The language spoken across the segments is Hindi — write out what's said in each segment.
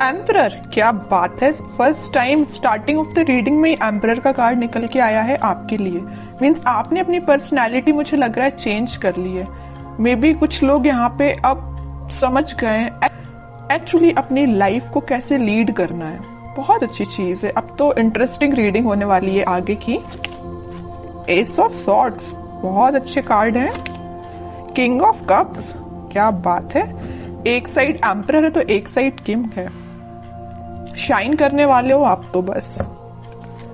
एम्परर, क्या बात है। First time starting of the reading में एम्परर का कार्ड निकल के आया है आपके लिए। मीन्स आपने अपनी पर्सनैलिटी मुझे लग रहा है चेंज कर ली है। मे बी कुछ लोग यहाँ पे अब समझ गए एक्चुअली अपनी लाइफ को कैसे लीड करना है। बहुत अच्छी चीज है। अब तो इंटरेस्टिंग रीडिंग होने वाली है आगे की। एस ऑफ सॉर्ड्स, बहुत अच्छे कार्ड हैं। किंग ऑफ कप्स, क्या बात है। एक साइड एम्परर है तो एक साइड किंग है। शाइन करने वाले हो आप तो बस।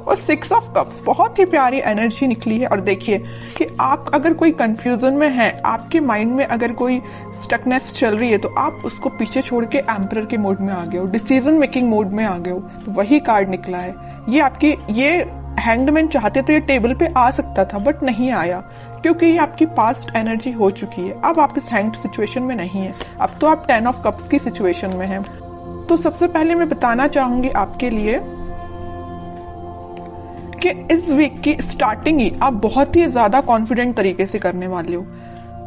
और 6 ऑफ कप्स, बहुत ही प्यारी एनर्जी निकली है। और देखिए कि आप अगर कोई कंफ्यूजन में हैं, आपके माइंड में अगर कोई स्टकनेस चल रही है, तो आप उसको पीछे छोड़ के एम्परर के मोड में आ गए हो, डिसीजन मेकिंग मोड में आ गए हो। तो वही कार्ड निकला है। ये हैंगमैन चाहते तो ये टेबल पे आ सकता था, बट नहीं आया, क्योंकि ये आपकी पास्ट एनर्जी हो चुकी है। अब आप इस हैंग्ड सिचुएशन में नहीं है। अब तो आप 10 ऑफ कप्स की सिचुएशन में हैं। तो सबसे पहले मैं बताना चाहूंगी आपके लिए कि इस वीक की स्टार्टिंग ही आप बहुत ही ज्यादा कॉन्फिडेंट तरीके से करने वाले हो।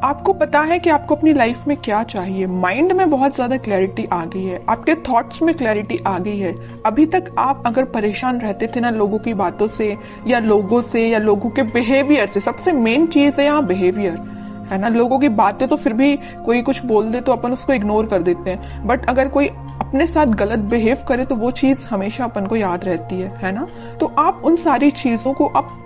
आपको पता है कि आपको अपनी लाइफ में क्या चाहिए। माइंड में बहुत ज्यादा क्लैरिटी आ गई है, आपके थॉट्स में क्लैरिटी आ गई है। अभी तक आप अगर परेशान रहते थे ना लोगों की बातों से या लोगों के बिहेवियर से, सबसे मेन चीज है यहाँ बिहेवियर, है ना। लोगों की बातें तो फिर भी कोई कुछ बोल दे तो अपन उसको इग्नोर कर देते हैं, बट अगर कोई अपने साथ गलत बिहेव करे तो वो चीज हमेशा अपन को याद रहती है ना। तो आप उन सारी चीजों को अब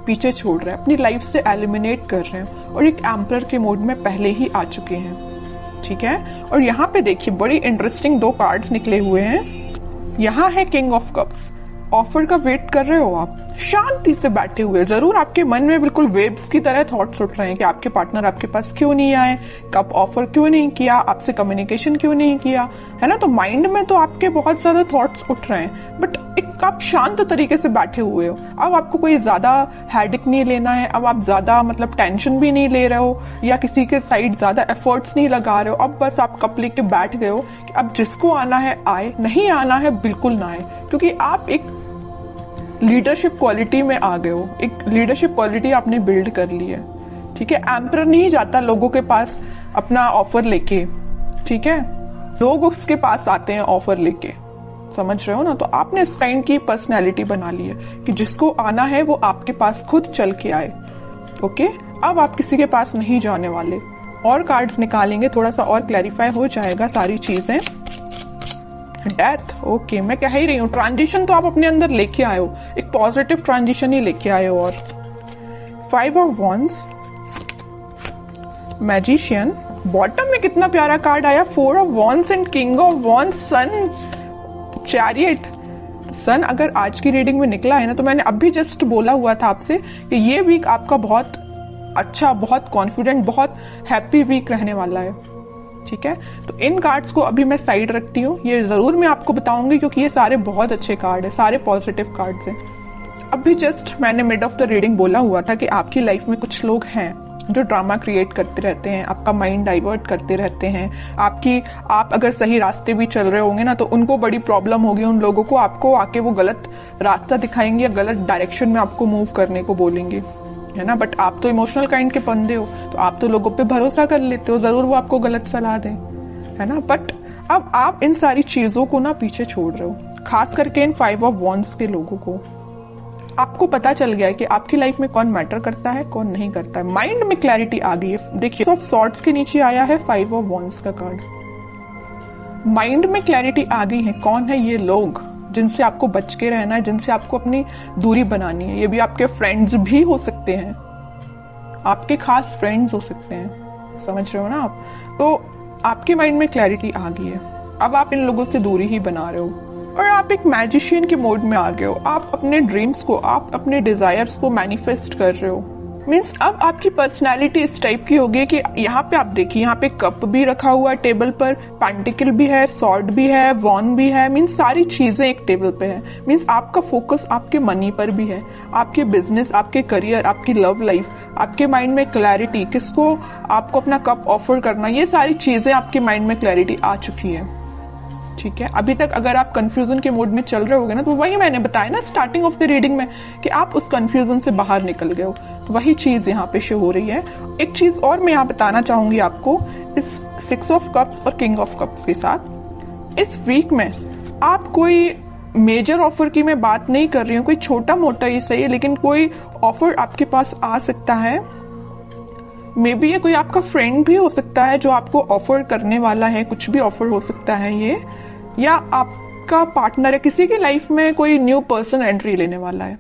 पीछे छोड़ रहे हैं, अपनी लाइफ से एलिमिनेट कर रहे हैं और एक एम्परर के मोड में पहले ही आ चुके हैं, ठीक है। और यहाँ पे देखिए बड़ी इंटरेस्टिंग 2 कार्ड्स निकले हुए हैं। यहाँ है किंग ऑफ कप्स। ऑफर का वेट कर रहे हो आप, शांति से बैठे हुए। जरूर आपके मन में बिल्कुल वेव्स की तरह थॉट्स उठ रहे हैं कि आपके पार्टनर आपके पास क्यों नहीं आए, कब ऑफर क्यों नहीं किया, आपसे कम्युनिकेशन क्यों नहीं किया, है ना। तो माइंड में तो आपके बहुत ज्यादा थॉट्स उठ रहे हैं, बट एक आप शांत तरीके से बैठे हुए हो। अब आपको कोई ज्यादा हेडेक नहीं लेना है। अब आप ज्यादा टेंशन भी नहीं ले रहे हो या किसी के साइड ज्यादा एफर्ट्स नहीं लगा रहे हो। अब बस आप कप लेके बैठ गए हो कि अब जिसको आना है आए, नहीं आना है बिल्कुल ना आए, क्योंकि आप एक लीडरशिप क्वालिटी में आ गए हो। एक लीडरशिप क्वालिटी आपने बिल्ड कर ली है, ठीक है। एम्परर नहीं जाता लोगों के पास अपना ऑफर लेके, ठीक है। लोग उसके पास आते हैं ऑफर लेके, समझ रहे हो ना। तो आपने इस काइंड की पर्सनैलिटी बना ली है कि जिसको आना है वो आपके पास खुद चल के आए, ओके। अब आप किसी के पास नहीं जाने वाले। और कार्ड्स निकालेंगे, थोड़ा सा और क्लैरिफाई हो जाएगा सारी चीजें। Death, okay. मैं कह ही रही हूँ ट्रांजिशन तो आप अपने अंदर लेके आए हो, एक पॉजिटिव ट्रांजिशन ही लेके आए हो। और 5 ऑफ वॉन्ड्स, मैजिशियन। बॉटम में कितना प्यारा कार्ड आया, 4 of wands and king of wands, sun, chariot. Sun अगर आज की रीडिंग में निकला है ना, तो मैंने अभी जस्ट बोला हुआ था आपसे कि ये वीक आपका बहुत अच्छा, बहुत कॉन्फिडेंट, बहुत हैप्पी वीक रहने वाला है, ठीक है। तो इन कार्ड्स को अभी मैं साइड रखती हूँ। ये जरूर मैं आपको बताऊंगी क्योंकि ये सारे बहुत अच्छे कार्ड है, सारे पॉजिटिव कार्ड्स हैं। अभी जस्ट मैंने मिड ऑफ द रीडिंग बोला हुआ था कि आपकी लाइफ में कुछ लोग हैं जो ड्रामा क्रिएट करते रहते हैं, आपका माइंड डाइवर्ट करते रहते हैं। आप अगर सही रास्ते भी चल रहे होंगे ना, तो उनको बड़ी प्रॉब्लम होगी। उन लोगों को आपको आके वो गलत रास्ता दिखाएंगे या गलत डायरेक्शन में आपको मूव करने को बोलेंगे, है ना। बट आप तो इमोशनल काइंड के बंदे हो, तो आप तो लोगों पे भरोसा कर लेते हो, जरूर वो आपको गलत सलाह दें, है ना। बट अब आप इन सारी चीजों को ना पीछे छोड़ रहे हो, खास करके इन 5 ऑफ वॉन्ड्स के लोगों को। आपको पता चल गया है कि आपकी लाइफ में कौन मैटर करता है, कौन नहीं करता है। माइंड में क्लैरिटी आ गई है। देखिए ऑफ सॉर्ड्स के नीचे आया है 5 ऑफ वॉन्ड्स का कार्ड। माइंड में क्लैरिटी आ गई है। कौन है ये लोग जिनसे आपको बच के रहना है, जिनसे आपको अपनी दूरी बनानी है। ये भी आपके फ्रेंड्स भी हो सकते हैं, आपके खास फ्रेंड्स हो सकते हैं, समझ रहे हो ना आप। तो आपके माइंड में क्लैरिटी आ गई है। अब आप इन लोगों से दूरी ही बना रहे हो और आप एक मैजिशियन के मोड में आ गए हो। आप अपने ड्रीम्स को, आप अपने डिजायर्स को मैनिफेस्ट कर रहे हो। मीन्स अब आपकी पर्सनालिटी इस टाइप की होगी कि यहाँ पे आप देखिए, यहाँ पे कप भी रखा हुआ है टेबल पर, पेंटिकल भी है, सॉर्ड भी है, वॉन भी है। मीन्स सारी चीजें एक टेबल पे है। मीन्स आपका फोकस आपके मनी पर भी है, आपके बिजनेस, आपके करियर, आपकी लव लाइफ, आपके माइंड में क्लैरिटी, किसको आपको अपना कप ऑफर करना, ये सारी चीजें आपके माइंड में क्लैरिटी आ चुकी है, ठीक है। अभी तक अगर आप कंफ्यूजन के मोड में चल रहे होगे ना, तो वही मैंने बताया ना स्टार्टिंग ऑफ द रीडिंग में कि आप उस कंफ्यूजन से बाहर निकल गए हो। तो वही चीज यहाँ पे शो हो रही है। एक चीज और मैं यहाँ बताना चाहूंगी आपको, इस 6 ऑफ कप्स और किंग ऑफ कप्स के साथ इस वीक में आप कोई मेजर ऑफर की मैं बात नहीं कर रही हूँ, कोई छोटा मोटा ही सही है, लेकिन कोई ऑफर आपके पास आ सकता है। मे बी ये कोई आपका फ्रेंड भी हो सकता है जो आपको ऑफर करने वाला है, कुछ भी ऑफर हो सकता है ये, या आपका पार्टनर है, किसी की लाइफ में कोई न्यू पर्सन एंट्री लेने वाला है।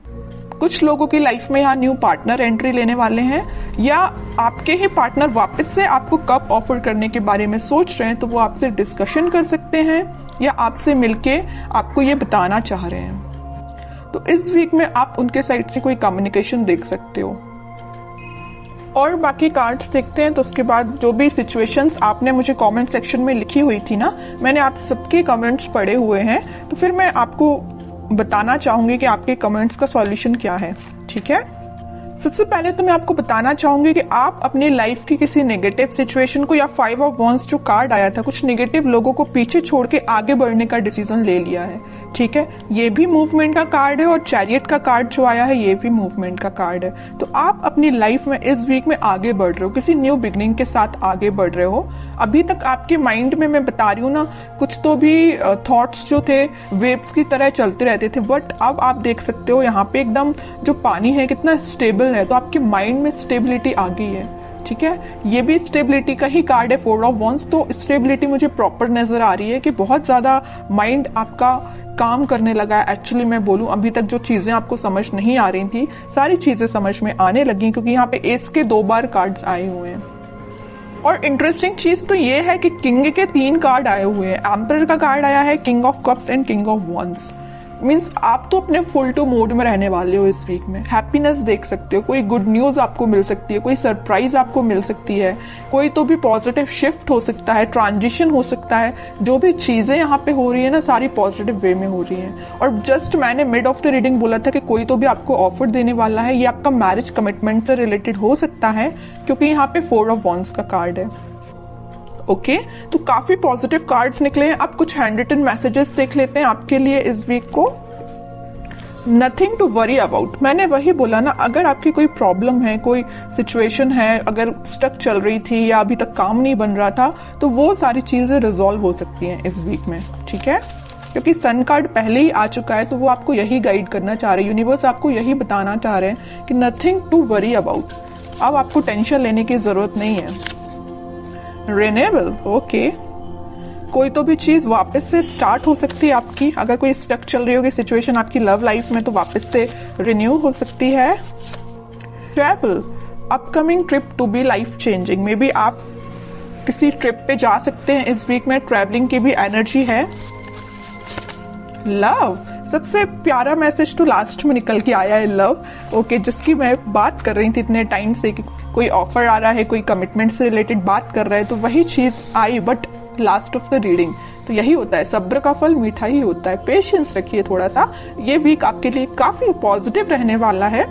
कुछ लोगों की लाइफ में यहाँ न्यू पार्टनर एंट्री लेने वाले हैं, या आपके ही पार्टनर वापस से आपको कब ऑफर करने के बारे में सोच रहे हैं, तो वो आपसे डिस्कशन कर सकते हैं या आपसे मिलके आपको ये बताना चाह रहे हैं। तो इस वीक में आप उनके साइड से कोई कम्युनिकेशन देख सकते हो। और बाकी कार्ड्स देखते हैं, तो उसके बाद जो भी सिचुएशंस आपने मुझे कमेंट सेक्शन में लिखी हुई थी ना, मैंने आप सबके कमेंट्स पढ़े हुए हैं, तो फिर मैं आपको बताना चाहूंगी कि आपके कमेंट्स का सॉल्यूशन क्या है। ठीक है, सबसे पहले तो मैं आपको बताना चाहूंगी कि आप अपनी लाइफ की किसी नेगेटिव सिचुएशन को, या 5 ऑफ वॉन्ड्स जो कार्ड आया था, कुछ नेगेटिव लोगों को पीछे छोड़ के आगे बढ़ने का डिसीजन ले लिया है। ठीक है, ये भी मूवमेंट का कार्ड है, और चैरियट का कार्ड जो आया है ये भी मूवमेंट का कार्ड है। तो आप अपनी लाइफ में इस वीक में आगे बढ़ रहे हो, किसी न्यू बिगनिंग के साथ आगे बढ़ रहे हो। अभी तक आपके माइंड में, मैं बता रही हूँ ना, कुछ तो भी थॉट्स जो थे वेव्स की तरह चलते रहते थे, बट अब आप देख सकते हो यहाँ पे एकदम जो पानी है कितना स्टेबल है, तो आपके माइंड में स्टेबिलिटी आ गई है। ठीक है, ये भी स्टेबिलिटी का ही कार्ड है, 4 ऑफ वॉन्ड्स। तो स्टेबिलिटी मुझे प्रॉपर नजर आ रही है कि बहुत ज्यादा माइंड आपका काम करने लगा है। एक्चुअली मैं बोलूं, अभी तक जो चीजें आपको समझ नहीं आ रही थी, सारी चीजें समझ में आने लगी, क्योंकि यहाँ पे एस के 2 बार कार्ड्स आए हुए हैं। और इंटरेस्टिंग चीज तो ये है कि किंग के 3 कार्ड आए हुए हैं। एम्परर का कार्ड आया है, king of cups and king of wands. Means आप तो अपने फुल टू मोड में रहने वाले हो इस वीक में। हैप्पीनेस देख सकते हो, कोई गुड न्यूज आपको मिल सकती है, कोई सरप्राइज आपको मिल सकती है, कोई तो भी पॉजिटिव शिफ्ट हो सकता है, ट्रांजिशन हो सकता है। जो भी चीजें यहाँ पे हो रही है ना, सारी पॉजिटिव वे में हो रही हैं। और जस्ट मैंने मिड ऑफ द रीडिंग बोला था कि कोई तो भी आपको ऑफर देने वाला है, ये आपका मैरिज कमिटमेंट से रिलेटेड हो सकता है, क्योंकि यहाँ पे 4 ऑफ वॉन्ड्स का कार्ड है। ओके, तो काफी पॉजिटिव कार्ड्स निकले हैं। अब कुछ हैंड रिटन मैसेजेस देख लेते हैं आपके लिए इस वीक को। नथिंग टू वरी अबाउट, मैंने वही बोला ना, अगर आपकी कोई प्रॉब्लम है, कोई सिचुएशन है, अगर स्टक चल रही थी या अभी तक काम नहीं बन रहा था, तो वो सारी चीजें रिजॉल्व हो सकती हैं इस वीक में। ठीक है, क्योंकि सन कार्ड पहले ही आ चुका है, तो वो आपको यही गाइड करना चाह रहे हैं, यूनिवर्स आपको यही बताना चाह रहे हैं कि नथिंग टू वरी अबाउट। अब आपको टेंशन लेने की जरूरत नहीं है। रिन्यूएबल, ओके, कोई तो भी चीज वापस से स्टार्ट हो सकती है आपकी। अगर कोई स्टक चल रही होगी सिचुएशन आपकी लव लाइफ में, तो वापस से रिन्यू हो सकती है। Travel, upcoming trip to be life changing, maybe आप किसी ट्रिप पे जा सकते हैं इस वीक में, ट्रैवलिंग की भी एनर्जी है। लव, सबसे प्यारा मैसेज तो लास्ट में निकल के आया है, लव। ओके, जिसकी मैं बात कर रही थी इतने टाइम से कि कोई ऑफर आ रहा है, कोई कमिटमेंट से रिलेटेड बात कर रहा है, तो वही चीज आई, but last of the reading. तो यही होता है, सब्र का फल मीठा ही होता है। पेशेंस रखिए थोड़ा सा, ये वीक आपके लिए काफी पॉजिटिव रहने वाला है।